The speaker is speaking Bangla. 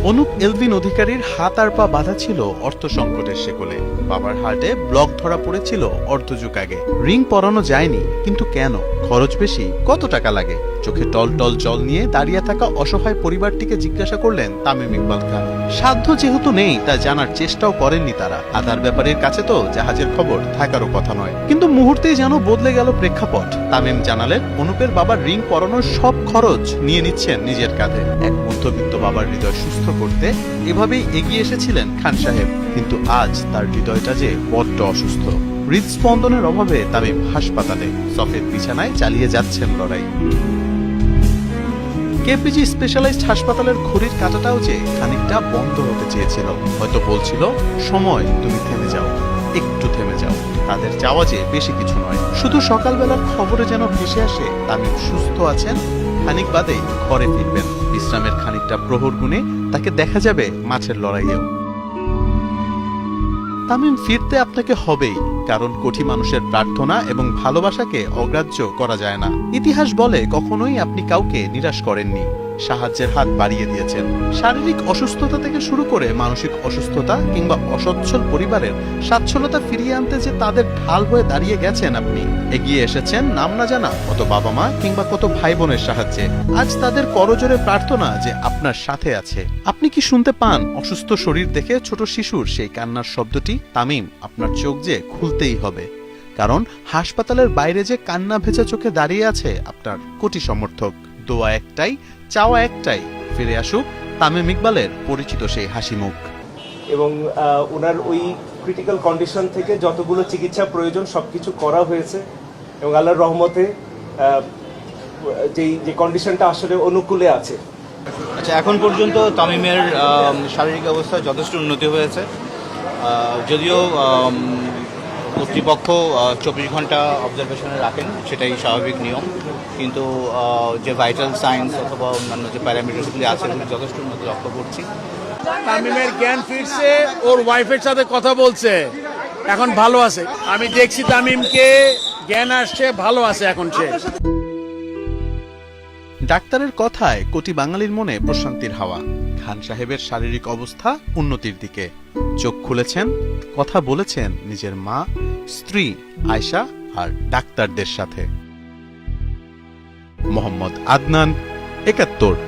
অনুপ এলভিন অধিকারীর হাত আর পা বাঁধা ছিল অর্থ সংকটের শেকলে। বাবার হার্টে ব্লক ধরা পড়েছিল অর্ধযুগ আগে। রিং পরানো যায়নি, কিন্তু কেন? খরচ বেশি? কত টাকা লাগে? চোখে টল টল জল নিয়ে দাঁড়িয়ে থাকা অসহায় পরিবারটিকে জিজ্ঞাসা করলেন তামিম ইকবাল খান। সাধ্য যেহেতু নেই তা জানার চেষ্টাও করেননি তারা। আধার ব্যাপারের কাছে তো জাহাজের খবর থাকারও কথা নয়। কিন্তু মুহূর্তেই যেন বদলে গেল প্রেক্ষাপট। তামিম জানালেন অনুপের বাবার রিং পরানোর সব খরচ নিয়ে নিচ্ছেন নিজের কাঁধে। এক মধ্যবিত্ত বাবার হৃদয় সুস্থ করতে এভাবেই এগিয়ে এসেছিলেন খান সাহেব। কিন্তু আজ তার হৃদয়টা যে বড্ড অসুস্থ। হৃদস্পন্দনের অভাবে তামিম হাসপাতালে সফেদ বিছানায় চালিয়ে যাচ্ছেন লড়াই। কেপিজি স্পেশালাইজড হাসপাতালের ঘড়ির কাঁটাটাও যে খানিকটা বন্ধ হতে চেয়েছিল। হয়তো বলছিল, সময় তুমি থেমে যাও, একটু থেমে যাও। তাদের চাওয়া যে বেশি কিছু নয়, শুধু সকালবেলার খবরে যেন ভেসে আসে তামিম সুস্থ আছেন, খানিক বাদেই ঘরে ফিরবেন। বিশ্রামের খানিকটা প্রহর গুণে তাকে দেখা যাবে মাঠের লড়াইয়েও। তামিম, ফিরতে আপনাকে হবেই, কারণ কোটি মানুষের প্রার্থনা এবং ভালোবাসাকে অগ্রাহ্য করা যায় না। ইতিহাস বলে কখনোই আপনি কাউকে নিরাশ করেননি, সাহায্যের হাত বাড়িয়ে দিয়েছেন। শারীরিক অসুস্থতা থেকে শুরু করে মানসিক অসুস্থতা কিংবা অসচ্ছল পরিবারের স্বাচ্ছলতা ফিরিয়ে আনতে যে তাদের ঢাল হয়ে দাঁড়িয়ে গেছেন আপনি। এগিয়ে এসেছেন নাম না জানা কত বাবা মা কিংবা কত ভাই বোনের সাহায্যে। আজ তাদের করজোরে প্রার্থনা যে আপনার সাথে আছে। আপনি কি শুনতে পান অসুস্থ শরীর দেখে ছোট শিশুর সেই কান্নার শব্দটি? তামিম, আপনার চোখ যে খুলতেই হবে, কারণ হাসপাতালের বাইরে যে কান্না ভেজা চোখে দাঁড়িয়ে আছে আপনার কোটি সমর্থক। দোয়া একটাই, চাওয়া একটাই, ফিরে আসুক তামিম ইকবালের পরিচিত সেই হাসি মুখ। এবং ওনার ওই ক্রিটিক্যাল কন্ডিশন থেকে যতগুলো চিকিৎসা প্রয়োজন সবকিছু করা হয়েছে এবং আল্লাহর রহমতে যে কন্ডিশনটা আসলে অনুকূলে আছে। আচ্ছা, এখন পর্যন্ত তামিমের শারীরিক অবস্থা যথেষ্ট উন্নতি হয়েছে। যদিও কর্তৃপক্ষ 24 ঘন্টা অবজারভেশনে রাখেন, সেটাই স্বাভাবিক নিয়ম, কিন্তু যে ভাইটাল সাইন্স অথবা অন্যান্য যে প্যারামিটারগুলি আছে সেগুলি যথেষ্ট উন্নতি লক্ষ্য করছি। তামিমের জ্ঞান ফিরছে, ওর ওয়াইফের সাথে কথা বলছে, এখন ভালো আছে। আমি দেখছি তামিমকে, জ্ঞান আসছে, ভালো আছে এখন সে। ডাক্তারের কথায় কোটি বাঙালির মনে প্রশান্তির হাওয়া। খান সাহেবের শারীরিক অবস্থা উন্নতির দিকে। চোখ খুলেছেন, কথা বলেছেন নিজের মা, স্ত্রী আয়শা আর ডাক্তারদের সাথে। মোহাম্মদ আদনান, ৭১।